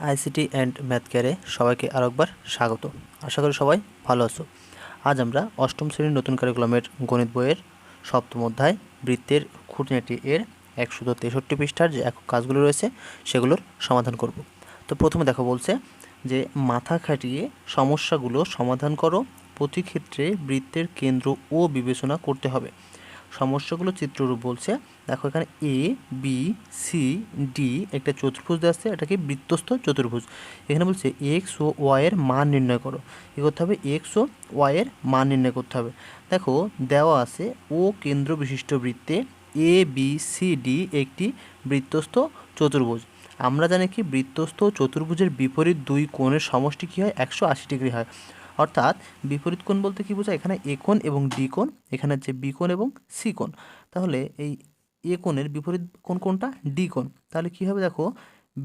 ICT and math কেয়ারে সবাইকে আরেকবার স্বাগত। আশা করি সবাই ভালো আছো। আজ আমরা অষ্টম শ্রেণীর নতুন কারিকুলামের গণিত বইয়ের সপ্তম অধ্যায় বৃত্তের খুঁটিনাটি এর 163 পৃষ্ঠার যে একক কাজগুলো রয়েছে সেগুলোর সমাধান করব। তো প্রথমে দেখো বলছে যে মাথা খাটিয়ে সমস্যাগুলো সমাধান করো, প্রতি ক্ষেত্রে বৃত্তের কেন্দ্র ও বিবেচনা করতে হবে। সমস্যাগুলো চিত্ররূপ বলছে, দেখো এখানে এ বি সি ডি একটা চতুর্ভুজ দেওয়া আছে, এটাকে বৃত্তস্থ চতুর্ভুজ। এখানে বলছে এক্স ও ওয়াই এর মান নির্ণয় করো। কী করতে হবে? এক্স ও ওয়াই এর মান নির্ণয় করতে হবে। দেখো দেওয়া আছে ও কেন্দ্র বিশিষ্ট বৃত্তে এ বি সি ডি একটি বৃত্তস্থ চতুর্ভুজ। আমরা জানি কি বৃত্তস্থ চতুর্ভুজের বিপরীত দুই কোণের সমষ্টি কী হয়? 180 ডিগ্রি হয়। অর্থাৎ বিপরীত কোণ বলতে কী বোঝায়? এখানে এ কোণ এবং ডি কোণ, এখানে হচ্ছে বি কোণ এবং সি কোণ। তাহলে এই এ কোণের বিপরীত কোণ কোনটা? ডি কোণ। তাহলে কী হবে? দেখো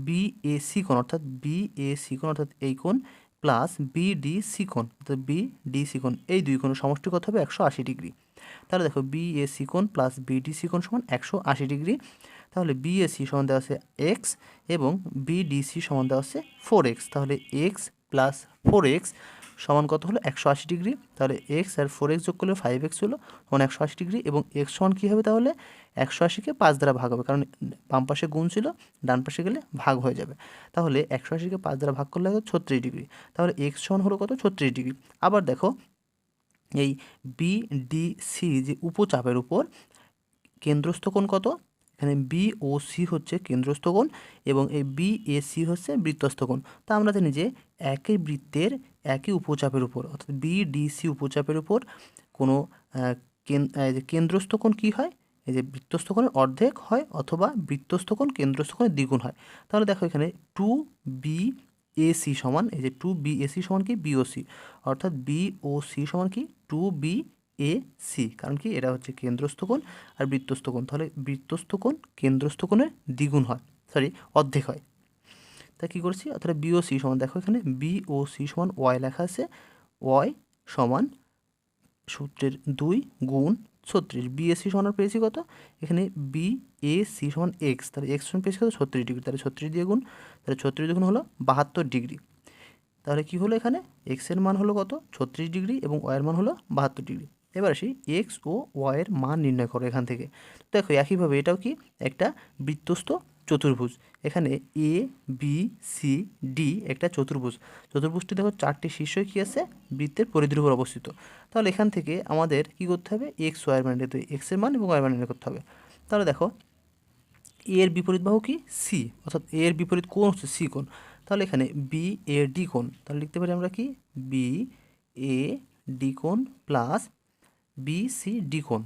বি এ সি কোণ অর্থাৎ বি এ সি কোণ অর্থাৎ এই কোণ প্লাস বি ডি সি কোণ অর্থাৎ বি ডি সি কোণ, এই দুই কোণের সমষ্টি কত হবে? 180 ডিগ্রি। তাহলে দেখো বি এ সি কোণ প্লাস বি ডি সি কোণ সমান 180 ডিগ্রি। তাহলে বি এ সি সমান দেওয়া আছে এক্স এবং বি ডি সি সমান দেওয়া আছে 4x। তাহলে এক্স প্লাস 4x সমান কত হলো? 180 ডিগ্রি। তাহলে এক্স আর 4x যোগ করলে 5x হলো, সমান 180 ডিগ্রি। এবং এক্স সমান কী হবে? তাহলে 180কে 5 দ্বারা ভাগ হবে, কারণ বাম পাশে গুণ ছিল, ডান পাশে গেলে ভাগ হয়ে যাবে। তাহলে 180কে 5 দ্বারা ভাগ করলে হবে 36 ডিগ্রি। তাহলে এক্স সমান হলো কত? 36 ডিগ্রি। আবার দেখো এই বি ডি সি যে উপচাপের উপর কেন্দ্রস্থ কোণ কত? এখানে বি ও সি হচ্ছে কেন্দ্রস্থ কোণ এবং এই বি এ সি হচ্ছে বৃত্তস্থ কোণ। তা আমরা জানি যে একই বৃত্তের একই উপচাপের উপর অর্থাৎ বি ডি সি উপচাপের উপর কোনো কেন্দ্রস্থ কোণ কী হয়? এই যে বৃত্তস্থ কোণের অর্ধেক হয় অথবা বৃত্তস্থ কোণ কেন্দ্রস্থ কোণের দ্বিগুণ হয়। তাহলে দেখো এখানে 2 BAC সমান, এই যে 2BAC সমান কি? BOC, অর্থাৎ BOC সমান কি? 2BAC। কারণ কি? এটা হচ্ছে কেন্দ্রস্থ কোণ আর বৃত্তস্থ কোণ। তাহলে বৃত্তস্থ কোণ কেন্দ্রস্থ কোণের দ্বিগুণ হয়, অর্ধেক হয়। তাই কী করছি? অর্থাৎ BOC সমান, দেখো এখানে BOC সমান ওয়াই লেখা আছে। ওয়াই সমান সূত্রের 2 গুণ 36। বিএসসি সমান পেয়েছি কত? এখানে BAC সমান এক্স, তাহলে এক্স সমান পেয়েছি কত? 36 ডিগ্রি। তাহলে 36 দিয়ে গুণ, তাহলে 36 দিয়ে গুণ হলো 72 ডিগ্রি। তাহলে কী হলো? এখানে এক্সের মান হলো কত? 36 ডিগ্রি এবং ওয়াইয়ের মান হলো 72 ডিগ্রি। এবার আসি এক্স ও ওয়াইয়ের মান নির্ণয় করো এখান থেকে। দেখো একইভাবে এটাও কি একটা বৃত্তস্থ চতুর্ভুজ। এখানে এ বি সি ডি একটা চতুর্ভুজ। চতুর্ভুজটি দেখো 4টি শীর্ষই কী আছে? বৃত্তের পরিধির উপর অবস্থিত। তাহলে এখান থেকে আমাদের কী করতে হবে? এক্স ওয়াইয়ের মান নিতে হবে, এক্সের মান এবং ওয়াইয়ের মান নির্ণয় করতে হবে। তাহলে দেখো এ এর বিপরীত বাহু কি? সি, অর্থাৎ এ এর বিপরীত কোণ হচ্ছে সি কোণ। তাহলে এখানে বি এ ডি কোণ, তাহলে লিখতে পারি আমরা কি? বি এ ডি কোণ প্লাস বি সি ডি কোণ,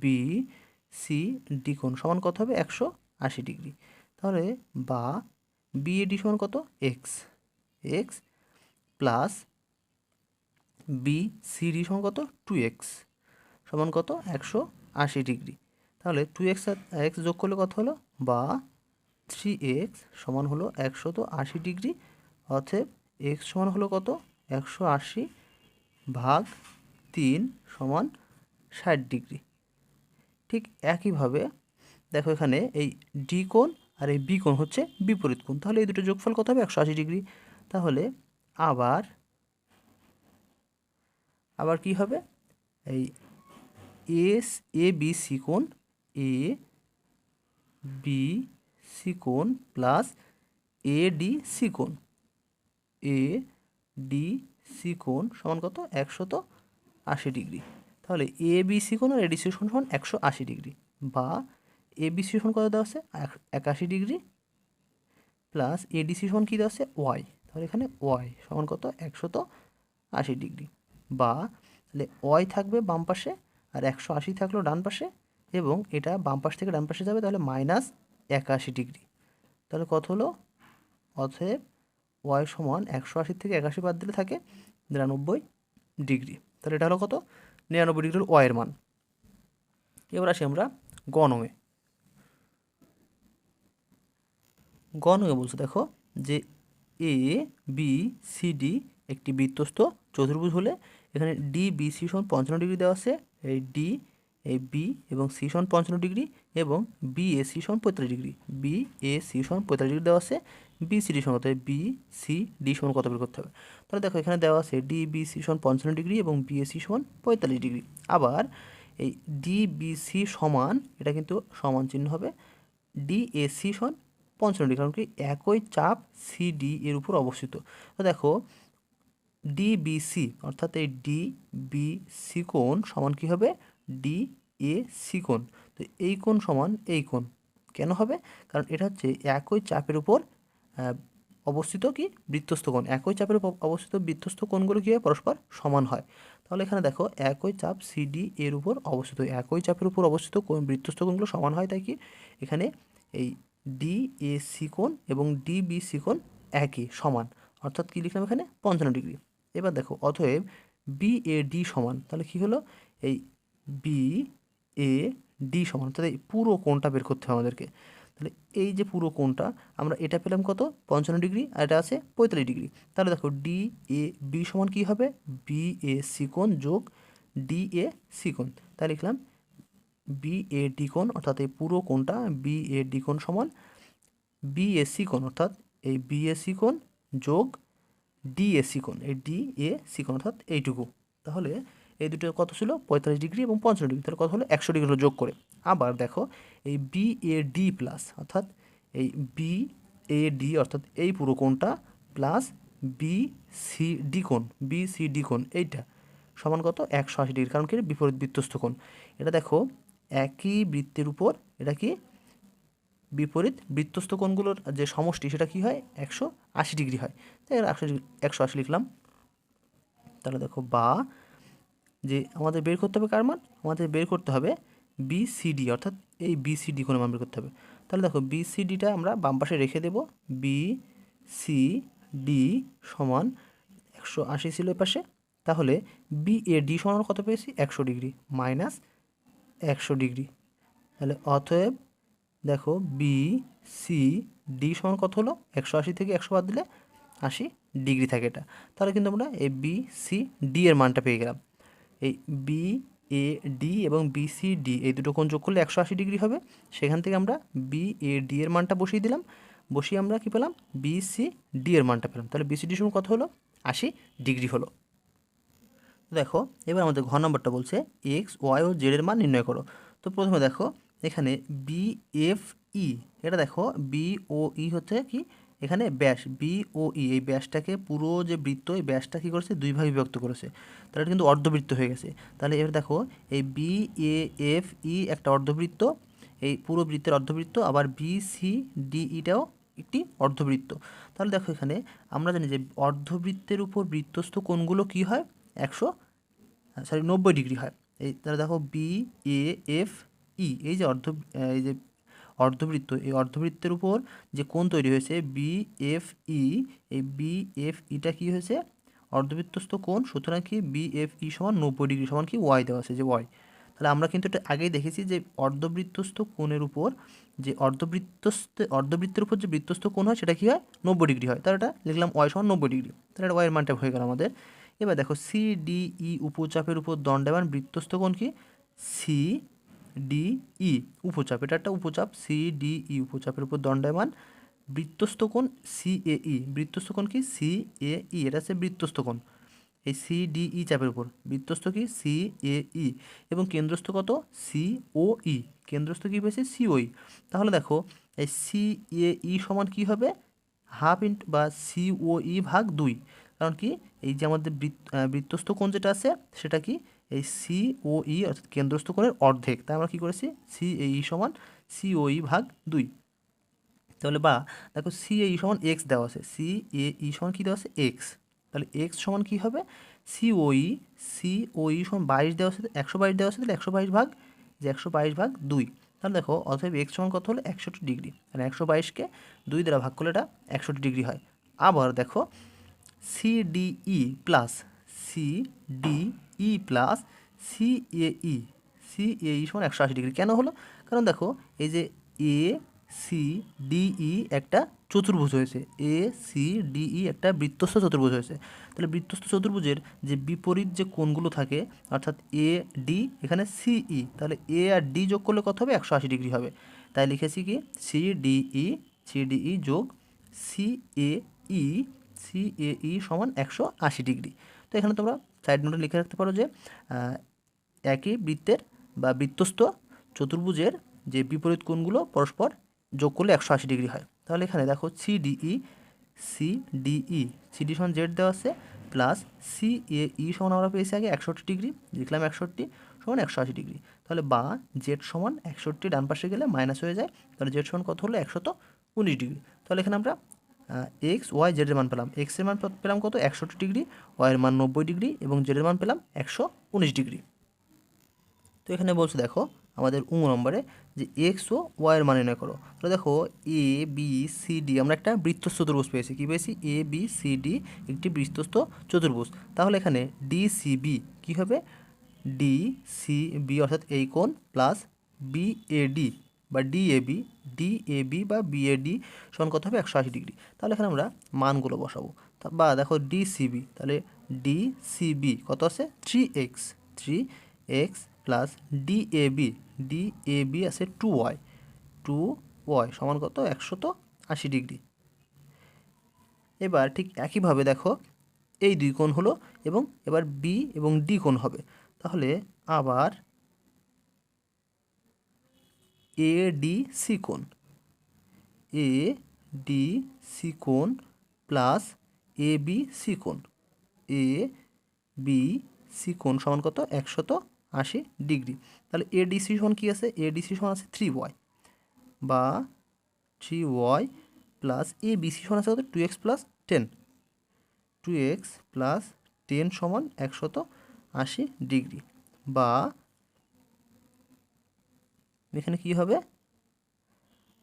বি সি ডি কোণ সমান কত হবে? 180 ডিগ্রি। তাহলে বা বি এ ডি সমান কত? X, X plus B C D সমান কত? 2x সমান কত? 180 ডিগ্রি। তাহলে 2x আর এক্স যোগ করলে কত হলো? বা 3x সমান হলো 180 ডিগ্রি। অতএব এক্স সমান হলো কত? 180 ভাগ 3 সমান 60 ডিগ্রি। ঠিক একইভাবে দেখো এখানে এই ডি কোণ আর এই বি কোণ হচ্ছে বিপরীত কোণ। তাহলে এই দুটো যোগফল কত হবে? 180 ডিগ্রি। তাহলে আবার কি হবে? এই এ বি সি কোণ, এ বি সি কোণ প্লাস এ ডি সি কোণ, এ ডি সি কোণ সমান কত? 180 ডিগ্রি। তাহলে এ বি সি কোণ আর এ ডি সি কোণ সমান 180 ডিগ্রি, বা এ বি সি সমান কত দেওয়া আছে? 81 degree plus A D C সমান কী দেওয়া আছে? ওয়াই। তাহলে এখানে ওয়াই সমান কত? 180 ডিগ্রি, বা তাহলে ওয়াই থাকবে বাম পাশে আর 180 থাকলো ডান পাশে, এবং এটা বাম পাশ থেকে ডান পাশে যাবে, তাহলে -81 ডিগ্রি। তাহলে কত হলো? অতএব ওয়াই সমান 180 থেকে 81 বাদ দিলে থাকে 99 ডিগ্রি। তাহলে এটা হলো কত? 99 ডিগ্রির ওয়াইয়ের মান। এবার আসি আমরা গণঙে। গণঙে বলছে দেখো যে এ বি সি ডি একটি বৃত্তস্থ চতুর্ভুজ হলে এখানে ডি বি সি সমান 55 ডিগ্রি দেওয়া আছে, এই ডি এই বি এবং সি সমান 55 ডিগ্রি এবং বি এ সি সমান 45 ডিগ্রি, বি এ সি সমান 45 ডিগ্রি দেওয়া আছে বি সি ডি সমান কত হবে, বি সি ডি সমান কত বের করতে হবে। তাহলে দেখো এখানে দেওয়া আছে ডি বি সি সমান 55 ডিগ্রি এবং বি এ সি সমান 45 ডিগ্রি। আবার এই ডি বি সি সমান, এটা কিন্তু সমান চিহ্ন হবে, ডি এ সি সমান 55 ডিগ্রি, কারণ কি একই চাপ সি ডি এর উপর অবস্থিত। তো দেখো ডি বি সি অর্থাৎ এই ডি বি সি কোণ সমান কী হবে, ডি এ সি কোণ। তো এই কোণ সমান এই কোণ কেন হবে, কারণ এটা হচ্ছে একই চাপের উপর অবস্থিত কি বৃত্তস্থ কোণ। একই চাপের উপর অবস্থিত বৃত্তস্থ কোণগুলো কী হয়, পরস্পর সমান হয়। তাহলে এখানে দেখো একই চাপ সিডি এর উপর অবস্থিত, একই চাপের উপর অবস্থিত কোণ বৃত্তস্থ কোণগুলো সমান হয়, তাই কি এখানে এই ডি এ সি কোণ এবং ডি বি সি কোণ একই সমান, অর্থাৎ কী লিখলাম এখানে 55 ডিগ্রি। এবার দেখো অতএব বি এ ডি সমান, তাহলে কী হলো, এই বি এ ডি সমান, তাহলে এই পুরো কোণটা বের করতে হবে আমাদেরকে। তাহলে এই যে পুরো কোণটা আমরা এটা পেলাম কত, 55 ডিগ্রি, আর এটা আছে 45 ডিগ্রি। তাহলে দেখো ডি এ বি সমান কী হবে, বি এ সি কোণ যোগ ডি এ সি কোণ। তাই লিখলাম বি এ ডি কোণ, অর্থাৎ এই পুরো কোণটা বি এ ডি কোণ সমান বি এ সি কোণ, অর্থাৎ এই বি এ সি কোণ যোগ ডি এ সি কোণ, এই ডি এ সি কোণ অর্থাৎ এইটুকু। তাহলে এই দুটো কত ছিল, 45 ডিগ্রি এবং 55 ডিগ্রি, তাহলে কত হলো 100 ডিগ্রি হলো যোগ করে। আবার দেখো এই বি এ ডি প্লাস, অর্থাৎ এই বি এ ডি অর্থাৎ এই পুরো কোণটা প্লাস বি সি ডি কোণ, বি সি ডি কোণ এইটা সমান কত, 180 ডিগ্রি, কারণ কি বিপরীত বৃত্তস্থ কোণ। এটা দেখো একই বৃত্তের উপর এটা কি বিপরীত বৃত্তস্থ কোণগুলোর যে সমষ্টি সেটা কি হয়, 180 ডিগ্রি হয়। তাই 180 লিখলাম। তাহলে দেখো বা যে আমাদের বের করতে হবে কার মান, আমাদের বের করতে হবে বিসিডি, অর্থাৎ এই বিসিডি কোণের মান বের করতে হবে। তাহলে দেখো বিসিডিটা আমরা বাম পাশে রেখে দেব, বিসিডি সমান 180 ছিল এ পাশে। তাহলে বিএডি সমান কত পেয়েছি, 100 ডিগ্রি মাইনাস 100 ডিগ্রি। তাহলে অতএব দেখো বি সি ডি সমান কত হলো, 180 থেকে 100 বাদ দিলে 80 ডিগ্রি থাকে এটা। তাহলে কিন্তু আমরা এই বি সি ডি এর মানটা পেয়ে গেলাম। এই বি এ ডি এবং বি সি ডি এই দুটো কোণ যোগ করলে 180 ডিগ্রি হবে। সেখান থেকে আমরা বি এ ডি এর মানটা বসিয়ে দিলাম, বসিয়ে আমরা কী পেলাম, বি সি ডি এর মানটা পেলাম। তাহলে বি সি ডি সমান কত হলো, 80 ডিগ্রি হলো। দেখো এবার আমাদের ঘ নম্বরটা বলছে এক্স ওয়াই ও জেড এর মান নির্ণয় করো। তো প্রথমে দেখো এখানে বি এফ ই, এটা দেখো বি ও ই হচ্ছে কি, এখানে ব্যাস বি ও ই, এই ব্যাসটাকে পুরো যে বৃত্ত এই ব্যাসটা কী করেছে, দুই ভাগে বিভক্ত করেছে। তাহলে এটা কিন্তু অর্ধবৃত্ত হয়ে গেছে। তাহলে এবার দেখো এই বি এ এফ ই একটা অর্ধবৃত্ত, এই পুরো বৃত্তের অর্ধবৃত্ত, আবার বি সি ডি ইটাও একটি অর্ধবৃত্ত। তাহলে দেখো এখানে আমরা জানি যে অর্ধবৃত্তের উপর বৃত্তস্থ কোণগুলো কী হয়, 90 ডিগ্রি হয়। এই তাহলে দেখো বি এ এফ ই, এই যে এই যে অর্ধবৃত্ত, এই অর্ধবৃত্তের উপর যে কোণ তৈরি হয়েছে বি এফ ই, এই বি এফ ইটা কী হয়েছে, অর্ধবৃত্তস্থ কোণ, সুতরাং কি বি এফ ই সমান 90 ডিগ্রি সমান কি ওয়াই দেওয়া আছে, যে ওয়াই। তাহলে আমরা কিন্তু এটা আগেই দেখেছি যে অর্ধবৃত্তস্থ কোণের উপর যে অর্ধবৃত্তের উপর যে বৃত্তস্থ কোণ হয় সেটা কী হয়, 90 ডিগ্রি হয়। তাহলে এটা লিখলাম ওয়াই সমান 90 ডিগ্রি। তাহলে এটা ওয়াইয়ের মানটা হয়ে গেল আমাদের। এবার দেখো সি ডি ই উপচাপের উপর দণ্ডায়মান বৃত্তস্থ কোণ কি, সি ডি ই উপচাপ, এটা একটা উপচাপ, সি ডি ই উপচাপের উপর দণ্ডায়মান বৃত্তস্থ কোণ সি এ ই, বৃত্তস্থ কোণ কি সি এ ই, এটা হচ্ছে বৃত্তস্থ কোণ এই সি ডি ই চাপের উপর, বৃত্তস্থ কি সি এ ই এবং কেন্দ্রস্থ কত, সি ও ই, কেন্দ্রস্থ কী পেয়েছে সি ও ই। তাহলে দেখো এই সি এ ই সমান কী হবে, হাফ ইন্টু বা সি ও ই ভাগ 2, কারণ কি এই যে আমাদের বৃত্তস্থ কোণ যেটা আছে সেটা কি এই সি ও ই অর্থাৎ কেন্দ্রস্থ কোণের অর্ধেক, তাই আমরা কী করেছি সি এ ই সমান সি ও ই ভাগ 2। তাহলে বা দেখো সি এ ই সমান এক্স দেওয়া আছে, সি এ ই সমান কী দেওয়া আছে এক্স, তাহলে এক্স সমান কী হবে, সি ও ই সমান 22 দেওয়া আছে, 122 দেওয়া আছে, তাহলে 122 ভাগ যে 122 ভাগ 2। তাহলে দেখো অতএব এক্স সমান কত হলো 160 ডিগ্রি, মানে 122কে 2 দ্বারা ভাগ করলে এটা 160 ডিগ্রি হয়। আবার দেখো C D E plus C D E plus C A E, C A E সমান 180 ডিগ্রি কেন হলো, কারণ দেখো এই যে এ সি ডি ই একটা চতুর্ভুজ হয়েছে, এ সি ডি ই একটা বৃত্তস্থ চতুর্ভুজ হয়েছে। তাহলে বৃত্তস্থ চতুর্ভুজের যে বিপরীত যে কোণগুলো থাকে অর্থাৎ এ ডি, এখানে সি ই, তাহলে এ আর ডি যোগ করলে কত হবে, 180 ডিগ্রি হবে। তাই লিখেছি কি সি ডি ই যোগ সি এ ই সমান 180 ডিগ্রি। তো এখানে তোমরা সাইড নোটে লিখে রাখতে পারো যে একই বৃত্তের বা বৃত্তস্থ চতুর্ভুজের যে বিপরীত কোণগুলো পরস্পর যোগ করলে 180 ডিগ্রি হয়। তাহলে এখানে দেখো সিডি সমান জেড দেওয়া আছে, প্লাস সিএই সমান আমরা পেয়েছি আগে 61 ডিগ্রি, লিখলাম 61 সমান 180 ডিগ্রি। তাহলে বা জেড সমান 61 ডান পাশে গেলে মাইনাস হয়ে যায়, তাহলে জেড সমান কত হলো 119 ডিগ্রি। তাহলে এখানে আমরা এক্স ওয়াই জেডের মান পেলাম। এক্সের মান পেলাম কত 61 ডিগ্রি, ওয়াইয়ের মান 90 ডিগ্রি এবং জেডের মান পেলাম 119 ডিগ্রি। তো এখানে বলছে দেখো আমাদের নম্বরে যে এক্স ও ওয়াইয়ের মান নির্ণয় করো। তাহলে দেখো এ বি সি ডি আমরা একটা বৃত্তস্থ চতুর্ভুজ পেয়েছি। কী পেয়েছি? এ বি সি ডি একটি বৃত্তস্থ চতুর্ভুজ। তাহলে এখানে ডি সি বি কী হবে? ডি সি বি অর্থাৎ এই কোণ প্লাস বি এ ডি বা ডি এ বি বা বি এ ডি সমান কত হবে? 180 ডিগ্রি। তাহলে এখানে আমরা মানগুলো বসাবো। বা দেখো ডি সি বি, তাহলে ডি সি বি কত আছে? 3x plus D A B আছে 2y সমান কত? 180 ডিগ্রি। এবার ঠিক একইভাবে দেখো এই দুই কোণ হলো এবং এবার বি এবং ডি কোণ হবে। তাহলে আবার এ ডি সি কোণ প্লাস এ বি সি কোণ সমান কত? 180 ডিগ্রি। তাহলে এডিসি সমান কী আছে? এডিসি সমান আছে 3y বা 3y প্লাস এ বিসি সমান আছে কত? 2x প্লাস 10 সমান 180 ডিগ্রি। বা এখানে কি হবে?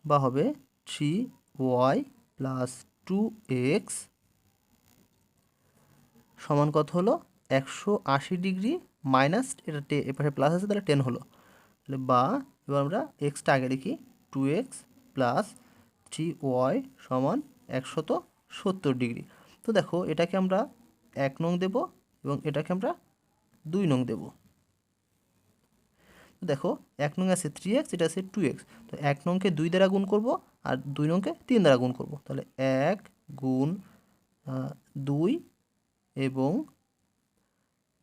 বা হবে 3y প্লাস 2x সমান কত হলো? 180 ডিগ্রি মাইনাস এটা এপাশে প্লাস আছে, তাহলে 10 হলো। তাহলে বা এবার আমরা এক্সটা আগে লিখি, 2x প্লাস 3y সমান 170 ডিগ্রি। তো দেখো এটাকে আমরা 1 নং দেব এবং এটাকে আমরা 2 নং দেব। দেখো 1 নং আছে 3x, এটা আছে 2x। তো 1 নংকে 2 দ্বারা গুণ করব আর 2 নংকে 3 দ্বারা গুণ করব। তাহলে 1 গুণ 2 এবং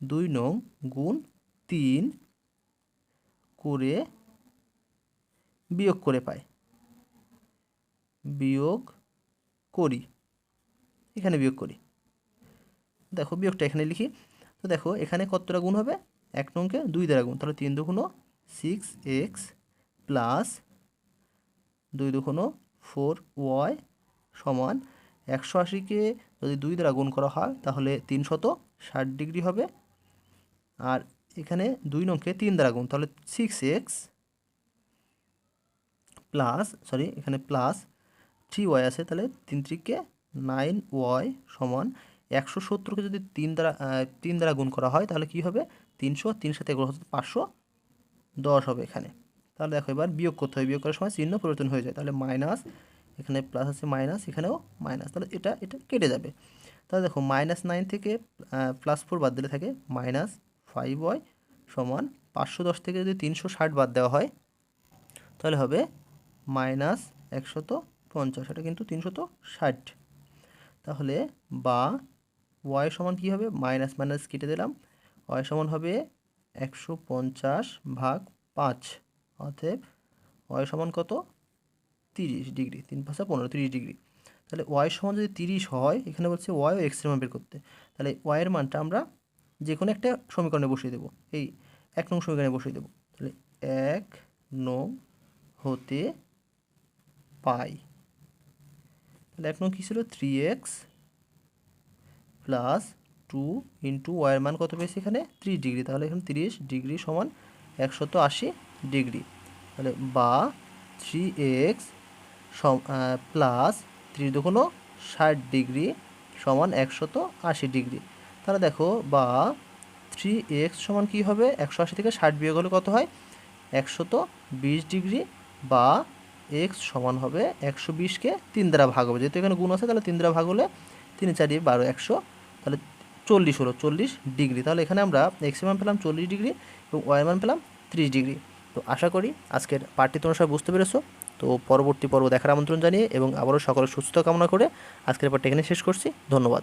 2 নং গুণ 3 করে বিয়োগ করে পাই, বিয়োগ করি, এখানে বিয়োগ করি। দেখো বিয়োগটা এখানে লিখি। তো দেখো এখানে কতটা গুণ হবে? 1 নংকে 2 দ্বারা গুণ, তাহলে 3 দুগুণ 6x প্লাস 2 দুগুণ 4y সমান 180কে যদি 2 দ্বারা গুণ করা হয় তাহলে 360 ডিগ্রি হবে। আর এখানে 2 নংকে 3 দ্বারা গুণ, তাহলে 6x প্লাস এখানে প্লাস 3y আছে, তাহলে 3 3কে 9y সমান 170কে যদি 3 দ্বারা গুণ করা হয় তাহলে কি হবে? 300, 3 সাথে 510 হবে এখানে। তাহলে দেখো এবার বিয়োগ করতে হবে, বিয়োগ করার সময় চিহ্ন পরিবর্তন হয়ে যায়। তাহলে মাইনাস, এখানে প্লাস আছে মাইনাস, এখানেও মাইনাস, তাহলে এটা কেটে যাবে। তাহলে দেখো -9 থেকে +4 বাদ দিলে থাকে -5y সমান 510 থেকে যদি 360 বাদ দেওয়া হয় তাহলে হবে -150, এটা কিন্তু 360। তাহলে বা y সমান কী হবে? মাইনাস মাইনাস কেটে দিলাম, y সমান হবে 150/5, অতএব y সমান কত? 30 ডিগ্রি। 3 5 15, 30 ডিগ্রি। তাহলে y সমান যদি 30 হয়, এখানে বলছে y ও x এর মান বের করতে, তাহলে y এর মানটা আমরা যে কোনো একটা সমীকরণে বসিয়ে দেবো, এই 1 নং সমীকরণে বসিয়ে দেবো। তাহলে 1 নং হতে পাই, তাহলে 1 নং কী ছিল? 3x প্লাস 2 ইন্টু ওয়াইয়ের মান কত পেয়েছি এখানে? 30 ডিগ্রি। তাহলে এখানে 30 ডিগ্রি সমান 180 ডিগ্রি। তাহলে বা 3x প্লাস 30 দুগুণ 60 ডিগ্রি সমান 180 ডিগ্রি। তাহলে দেখো বা 3x সমান কী হবে? 180 থেকে 60 বিয়োগ হলে কত হয়? 120 ডিগ্রি। বা x সমান হবে 120কে 3 দ্বারা ভাগ হবে, যেহেতু এখানে গুণ আছে তাহলে 3 দ্বারা ভাগ হলে 3 4 12 100, তাহলে 40 হলো, 40 ডিগ্রি। তাহলে এখানে আমরা x এর মান পেলাম 40 ডিগ্রি এবং y এর মান পেলাম 30 ডিগ্রি। তো আশা করি আজকের পাঠটি তোমরা সবাই বুঝতে পেরেছো। তো পরবর্তী পর্ব দেখার আমন্ত্রণ জানিয়ে এবং আবারও সকলের সুস্থতা কামনা করে আজকের পাঠটা এখানে শেষ করছি। ধন্যবাদ।